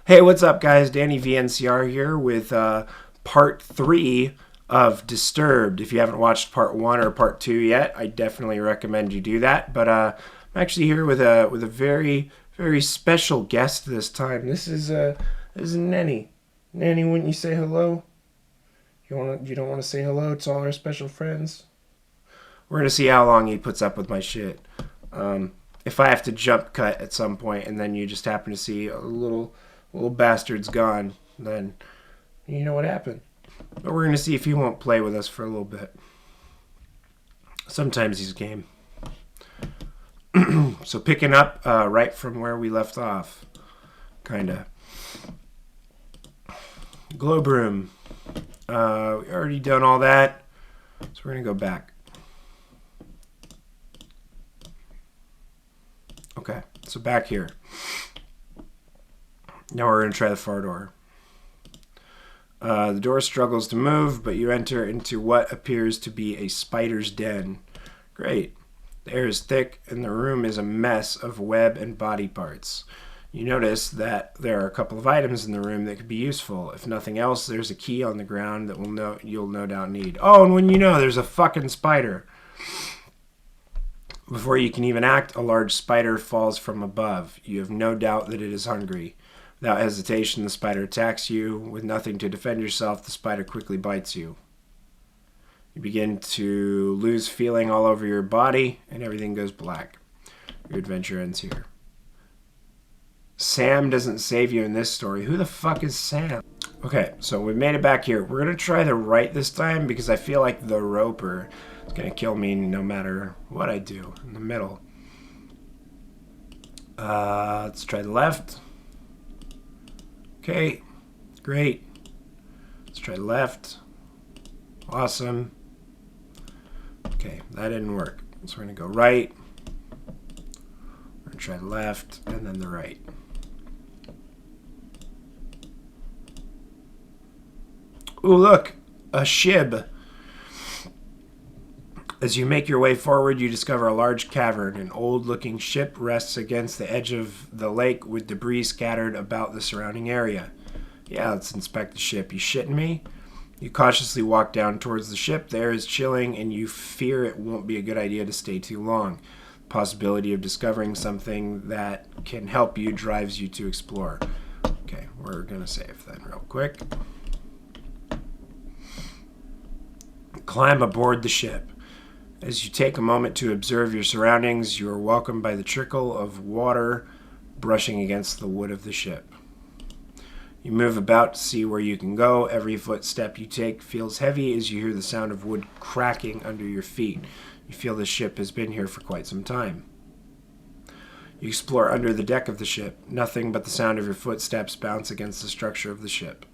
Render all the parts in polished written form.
Hey, what's up, guys? DannyVNCR here with part 3 of Disturbed. If you haven't watched part 1 or part 2 yet, I definitely recommend you do that. But I'm actually here with a very special guest this time. This is Nenny. Nenny, wouldn't you say hello? You don't want to say hello to all our special friends? We're gonna see how long he puts up with my shit. If I have to jump cut at some point and then you just happen to see a little bastard's gone, then you know what happened. But we're going to see if he won't play with us for a little bit. Sometimes he's game. So picking up right from where we left off, kind of. Globe room. We already done all that, so we're going to go back. Okay, so back here. Now we're going to try the far door. The door struggles to move, but you enter into what appears to be a spider's den. Great. The air is thick, and the room is a mess of web and body parts. You notice that there are a couple of items in the room that could be useful. If nothing else, there's a key on the ground that you'll no doubt need. Oh, and when you know, there's a fucking spider. Before you can even act, a large spider falls from above. You have no doubt that it is hungry. Without hesitation, the spider attacks you. With nothing to defend yourself, the spider quickly bites you. You begin to lose feeling all over your body, and everything goes black. Your adventure ends here. Sam doesn't save you in this story. Who the fuck is Sam? Okay, so we made it back here. We're going to try the right this time because I feel like the roper is going to kill me no matter what I do. In the middle. Let's try the left. Okay, great. Let's try left. Awesome. Okay, that didn't work. So we're going to go right. We're going to try left and then the right. Ooh, look, a shib. As you make your way forward, you discover a large cavern. An old-looking ship rests against the edge of the lake with debris scattered about the surrounding area. Yeah, let's inspect the ship. You shitting me? You cautiously walk down towards the ship. The air is chilling, and you fear it won't be a good idea to stay too long. The possibility of discovering something that can help you drives you to explore. Okay, we're going to save then real quick. Climb aboard the ship. As you take a moment to observe your surroundings, you are welcomed by the trickle of water brushing against the wood of the ship. You move about to see where you can go. Every footstep you take feels heavy as you hear the sound of wood cracking under your feet. You feel the ship has been here for quite some time. You explore under the deck of the ship. Nothing but the sound of your footsteps bounce against the structure of the ship.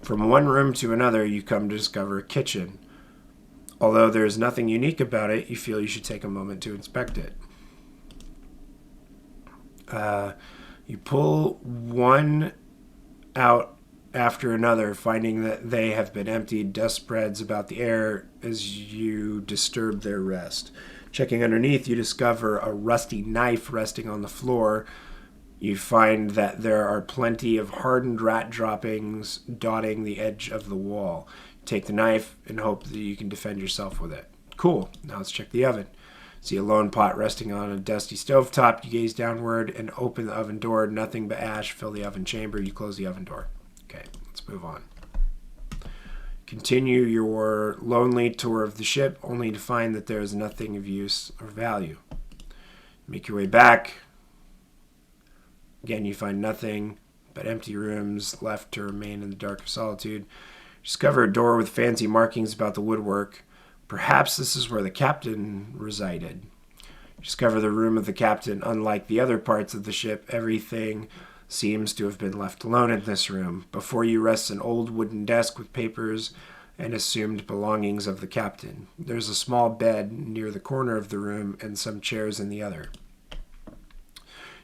From one room to another, you come to discover a kitchen. Although there is nothing unique about it, you feel you should take a moment to inspect it. You pull one out after another, finding that they have been emptied. Dust spreads about the air as you disturb their rest. Checking underneath, you discover a rusty knife resting on the floor. You find that there are plenty of hardened rat droppings dotting the edge of the wall. Take the knife and hope that you can defend yourself with it. Cool. Now let's check the oven. See a lone pot resting on a dusty stovetop. You gaze downward and open the oven door. Nothing but ash fill the oven chamber. You close the oven door. Okay, let's move on. Continue your lonely tour of the ship, only to find that there is nothing of use or value. Make your way back. Again, you find nothing but empty rooms left to remain in the dark of solitude. Discover a door with fancy markings about the woodwork. Perhaps this is where the captain resided. Discover the room of the captain. Unlike the other parts of the ship, everything seems to have been left alone in this room. Before you rests an old wooden desk with papers and assumed belongings of the captain. There's a small bed near the corner of the room and some chairs in the other.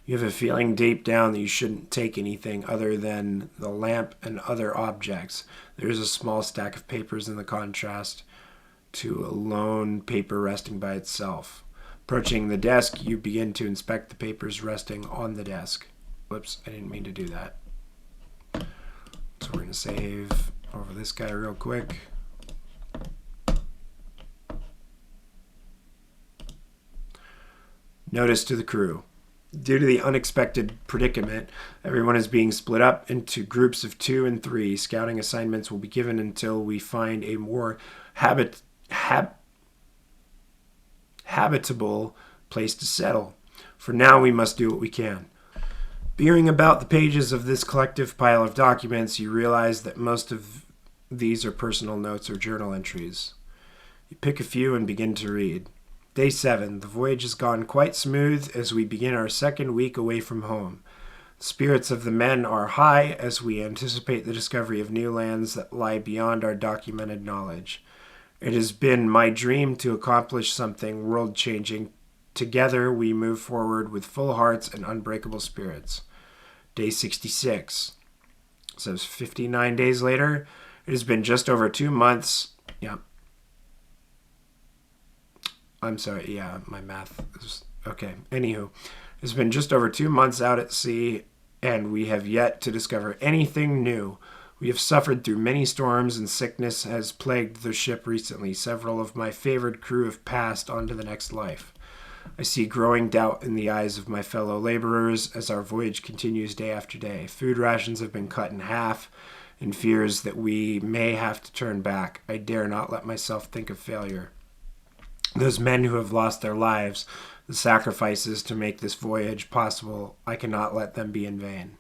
You have a feeling deep down that you shouldn't take anything other than the lamp and other objects. There is a small stack of papers in the contrast to a lone paper resting by itself. Approaching the desk, you begin to inspect the papers resting on the desk. Whoops, I didn't mean to do that. So we're going to save over this guy real quick. Notice to the crew. Due to the unexpected predicament, everyone is being split up into groups of 2 and 3. Scouting assignments will be given until we find a more habitable place to settle. For now, we must do what we can. Peering about the pages of this collective pile of documents, you realize that most of these are personal notes or journal entries. You pick a few and begin to read. Day 7. The voyage has gone quite smooth as we begin our second week away from home. The spirits of the men are high as we anticipate the discovery of new lands that lie beyond our documented knowledge. It has been my dream to accomplish something world-changing. Together we move forward with full hearts and unbreakable spirits. Day 66. So 59 days later. It has been just over 2 months. Yeah. I'm sorry, yeah, my math is... Okay, anywho. It's been just over 2 months out at sea, and we have yet to discover anything new. We have suffered through many storms, and sickness has plagued the ship recently. Several of my favored crew have passed on to the next life. I see growing doubt in the eyes of my fellow laborers as our voyage continues day after day. Food rations have been cut in half, in fears that we may have to turn back. I dare not let myself think of failure. Those men who have lost their lives, the sacrifices to make this voyage possible, I cannot let them be in vain.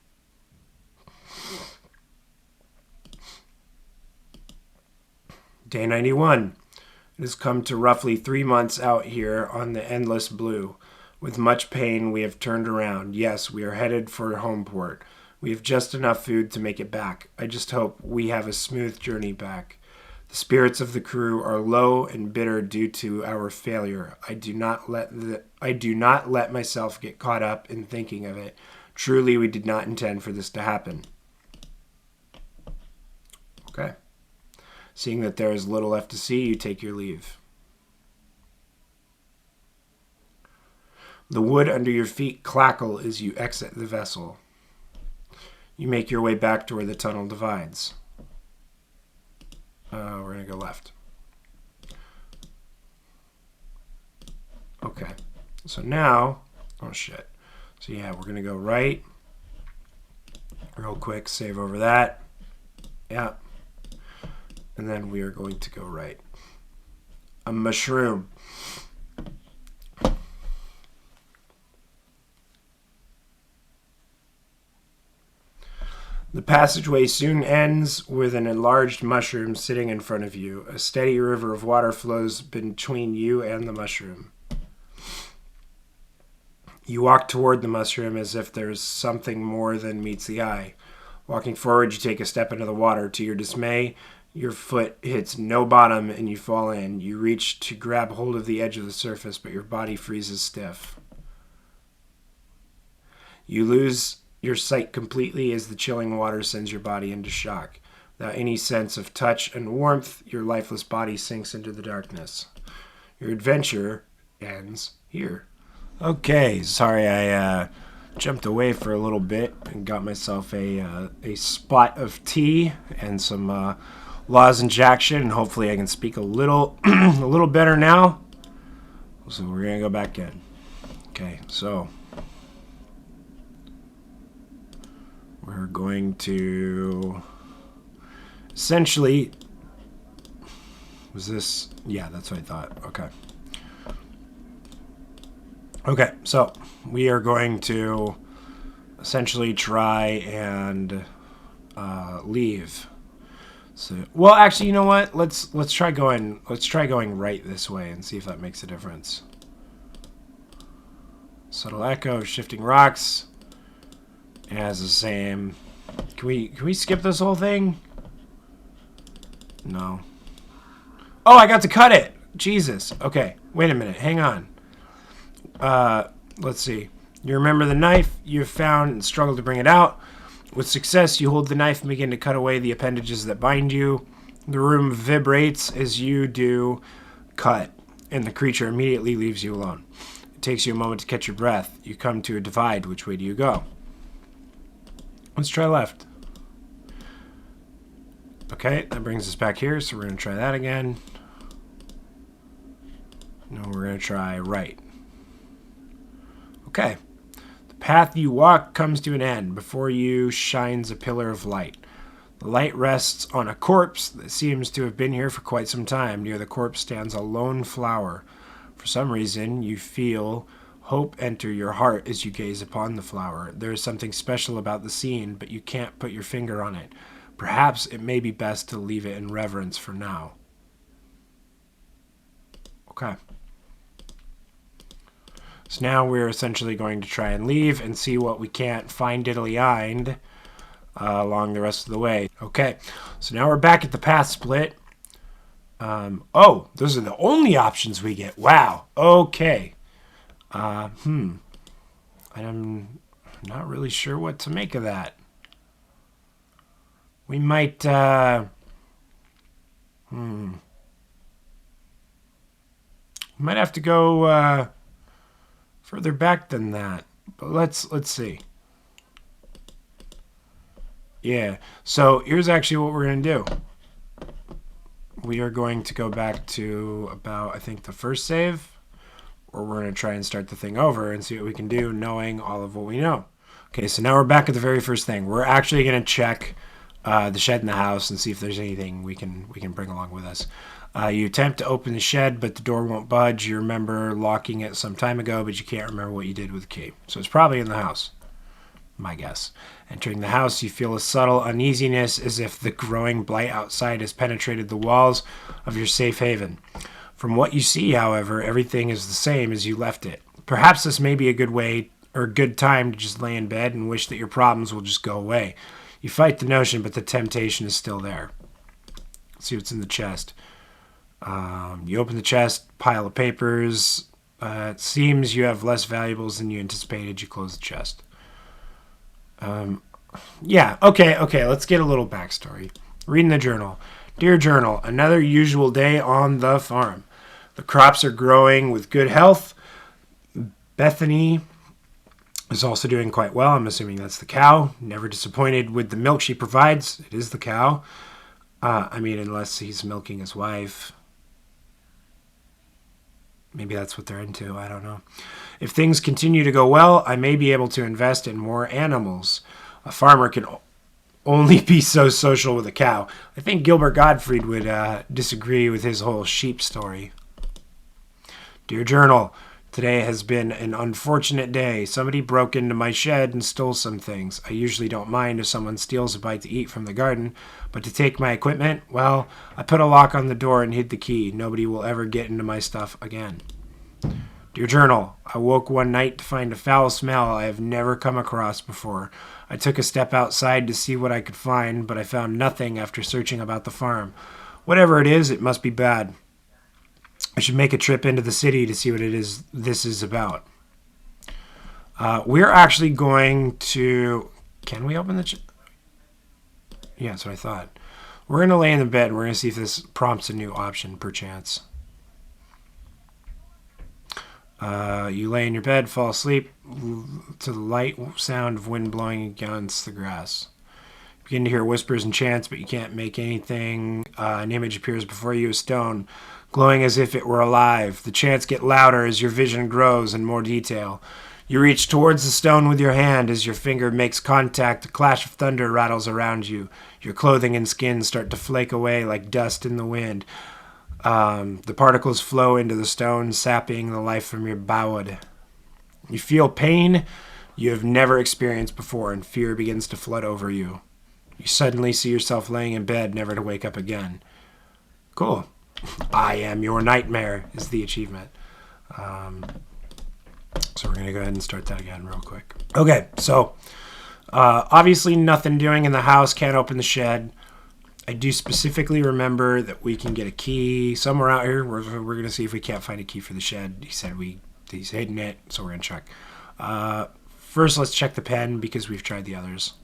Day 91. It has come to roughly 3 months out here on the endless blue. With much pain, we have turned around. Yes, we are headed for home port. We have just enough food to make it back. I just hope we have a smooth journey back. The spirits of the crew are low and bitter due to our failure. I do not let myself get caught up in thinking of it. Truly, we did not intend for this to happen. Okay. Seeing that there is little left to see, you take your leave. The wood under your feet clackle as you exit the vessel. You make your way back to where the tunnel divides. We're going to go left. Okay. So now, oh shit. So yeah, we're going to go right. Real quick, save over that. Yeah. And then we are going to go right. A mushroom. The passageway soon ends with an enlarged mushroom sitting in front of you. A steady river of water flows between you and the mushroom. You walk toward the mushroom as if there's something more than meets the eye. Walking forward, you take a step into the water. To your dismay, your foot hits no bottom and you fall in. You reach to grab hold of the edge of the surface, but your body freezes stiff. You lose your sight completely as the chilling water sends your body into shock. Without any sense of touch and warmth, your lifeless body sinks into the darkness. Your adventure ends here. Okay, sorry I jumped away for a little bit and got myself a spot of tea and some lozenge action, and hopefully I can speak a little a little better now. So we're gonna go back in. Okay, so we're going to essentially, was this, yeah, that's what I thought. Okay, so we are going to essentially try and leave. So, well, actually, you know what? Let's try going right this way and see if that makes a difference. Subtle echo, shifting rocks. It has the same. Can we skip this whole thing? No. Oh, I got to cut it. Jesus. Okay. Wait a minute. Hang on. Let's see. You remember the knife you have found and struggle to bring it out. With success, you hold the knife and begin to cut away the appendages that bind you. The room vibrates as you do cut, and the creature immediately leaves you alone. It takes you a moment to catch your breath. You come to a divide. Which way do you go? Let's try left. Okay, that brings us back here, so we're going to try that again. No, we're going to try right. Okay. The path you walk comes to an end. Before you shines a pillar of light. The light rests on a corpse that seems to have been here for quite some time. Near the corpse stands a lone flower. For some reason, you feel hope enter your heart as you gaze upon the flower. There is something special about the scene, but you can't put your finger on it. Perhaps it may be best to leave it in reverence for now. Okay. So now we're essentially going to try and leave and see what we can't find diddly-eyed along the rest of the way. Okay, so now we're back at the path split. Oh, those are the only options we get. Wow. Okay. I'm not really sure what to make of that. We might, might have to go further back than that. But let's see. Yeah. So here's actually what we're going to do. We are going to go back to about, I think, the first save. Or we're going to try and start the thing over and see what we can do, knowing all of what we know. Okay, so now we're back at the very first thing. We're actually going to check the shed in the house and see if there's anything we can bring along with us. You attempt to open the shed, but the door won't budge. You remember locking it some time ago, but you can't remember what you did with the key. So it's probably in the house, my guess. Entering the house, you feel a subtle uneasiness as if the growing blight outside has penetrated the walls of your safe haven. From what you see, however, everything is the same as you left it. Perhaps this may be a good way or a good time to just lay in bed and wish that your problems will just go away. You fight the notion, but the temptation is still there. Let's see what's in the chest. You open the chest, pile of papers. It seems you have less valuables than you anticipated. You close the chest. Yeah, okay, let's get a little backstory. Reading the journal. Dear Journal, another usual day on the farm. The crops are growing with good health. Bethany is also doing quite well. I'm assuming that's the cow. Never disappointed with the milk she provides. It is the cow. Unless he's milking his wife. Maybe that's what they're into. I don't know. If things continue to go well, I may be able to invest in more animals. A farmer can only be so social with a cow. I think Gilbert Gottfried would disagree with his whole sheep story. Dear Journal, today has been an unfortunate day. Somebody broke into my shed and stole some things. I usually don't mind if someone steals a bite to eat from the garden, but to take my equipment, well, I put a lock on the door and hid the key. Nobody will ever get into my stuff again. Dear Journal, I woke one night to find a foul smell I have never come across before. I took a step outside to see what I could find, but I found nothing after searching about the farm. Whatever it must be bad. I should make a trip into the city to see what this is about. We're actually going to... Can we open the... Yeah, that's what I thought. We're going to lay in the bed and we're going to see if this prompts a new option, perchance. You lay in your bed, fall asleep to the light sound of wind blowing against the grass. You begin to hear whispers and chants, but you can't make anything. An image appears before you, a stone, glowing as if it were alive. The chants get louder as your vision grows in more detail. You reach towards the stone with your hand. As your finger makes contact, a clash of thunder rattles around you. Your clothing and skin start to flake away like dust in the wind. The particles flow into the stone, sapping the life from your bowed. You feel pain you have never experienced before, and fear begins to flood over you. You suddenly see yourself laying in bed, never to wake up again. Cool. I am your nightmare is the achievement. So we're going to go ahead and start that again real quick. Okay, so obviously nothing doing in the house, can't open the shed. I do specifically remember that we can get a key somewhere out here. We're going to see if we can't find a key for the shed. He said he's hidden it, so we're going to check. First, let's check the pen because we've tried the others.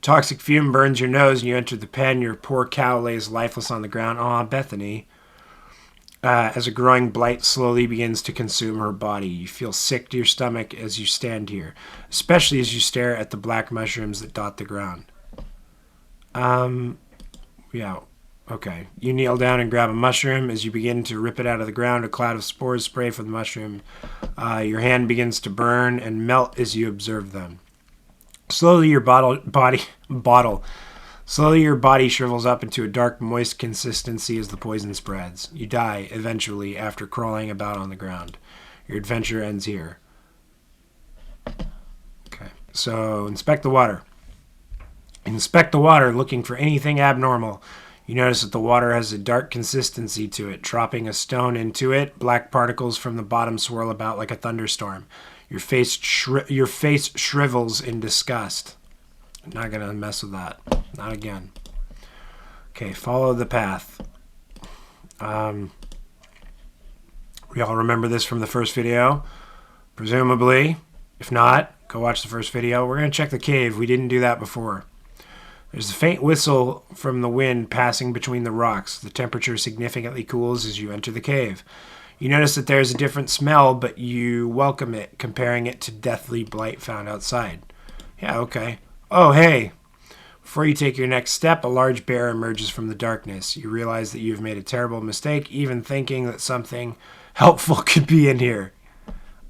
Toxic fume burns your nose and you enter the pen. Your poor cow lays lifeless on the ground. Aw, Bethany. as a growing blight slowly begins to consume her body. You feel sick to your stomach as you stand here, especially as you stare at the black mushrooms that dot the ground. Yeah, okay. You kneel down and grab a mushroom. As you begin to rip it out of the ground, a cloud of spores spray from the mushroom. Your hand begins to burn and melt as you observe them. Slowly, your Slowly, your body shrivels up into a dark, moist consistency as the poison spreads. You die, eventually, after crawling about on the ground. Your adventure ends here. Okay, so inspect the water. Inspect the water, looking for anything abnormal. You notice that the water has a dark consistency to it. Dropping a stone into it, black particles from the bottom swirl about like a thunderstorm. Your face shrivels in disgust. I'm not going to mess with that. Not again. Okay, follow the path. We all remember this from the first video, presumably. If not, go watch the first video. We're going to check the cave. We didn't do that before. There's a faint whistle from the wind passing between the rocks. The temperature significantly cools as you enter the cave. You notice that there's a different smell, but you welcome it, comparing it to deathly blight found outside. Yeah, okay. Oh, hey. Before you take your next step, a large bear emerges from the darkness. You realize that you've made a terrible mistake, even thinking that something helpful could be in here.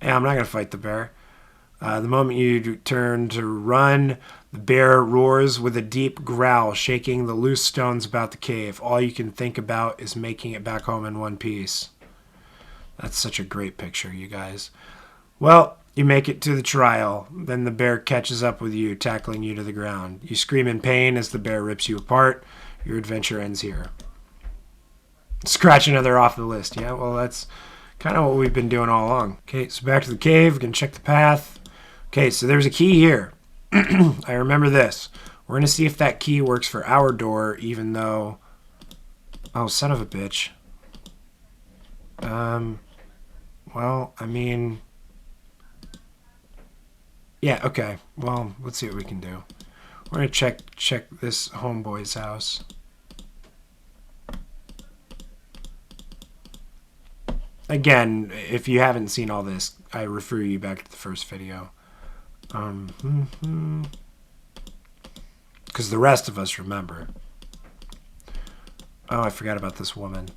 Yeah, I'm not going to fight the bear. The moment you turn to run, the bear roars with a deep growl, shaking the loose stones about the cave. All you can think about is making it back home in one piece. That's such a great picture, you guys. Well, you make it to the trial. Then the bear catches up with you, tackling you to the ground. You scream in pain as the bear rips you apart. Your adventure ends here. Scratch another off the list. Yeah, well, that's kind of what we've been doing all along. Okay, so back to the cave. We can check the path. Okay, so there's a key here. I remember this. We're going to see if that key works for our door, even though... Oh, son of a bitch. Well, I mean... Yeah, okay. Well, let's see what we can do. We're going to check this homeboy's house. Again, if you haven't seen all this, I refer you back to the first video. Because the rest of us remember. Oh, I forgot about this woman.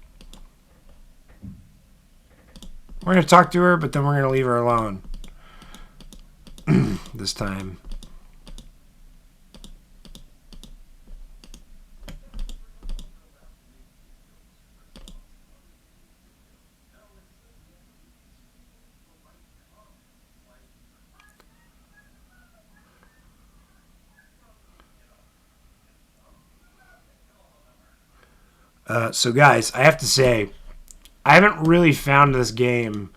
We're going to talk to her, but then we're going to leave her alone. This time. So guys, I have to say, I haven't really found this game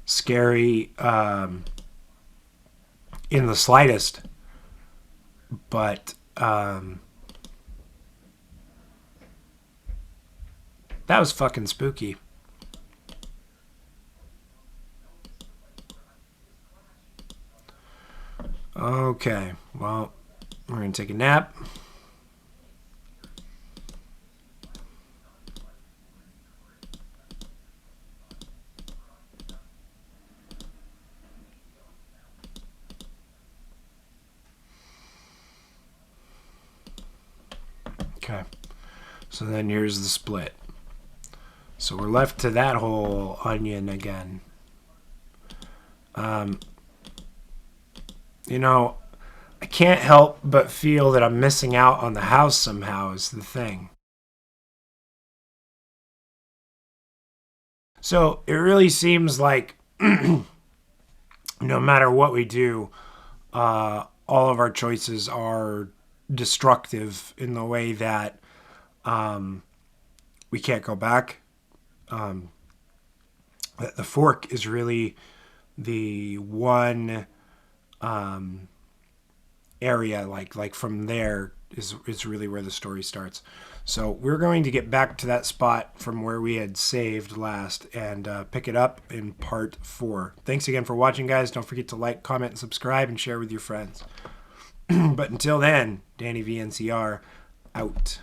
scary in the slightest, but that was fucking spooky. Okay, well, we're gonna take a nap. Okay, so then here's the split. So we're left to that whole onion again. You know, I can't help but feel that I'm missing out on the house somehow is the thing. So it really seems like no matter what we do, all of our choices are destructive in the way that we can't go back. The fork is really the one area, like from there is really where the story starts. So we're going to get back to that spot from where we had saved last and pick it up in part 4. Thanks again for watching, guys. Don't forget to like, comment, and subscribe, and share with your friends. But until then, DannyVNCR out.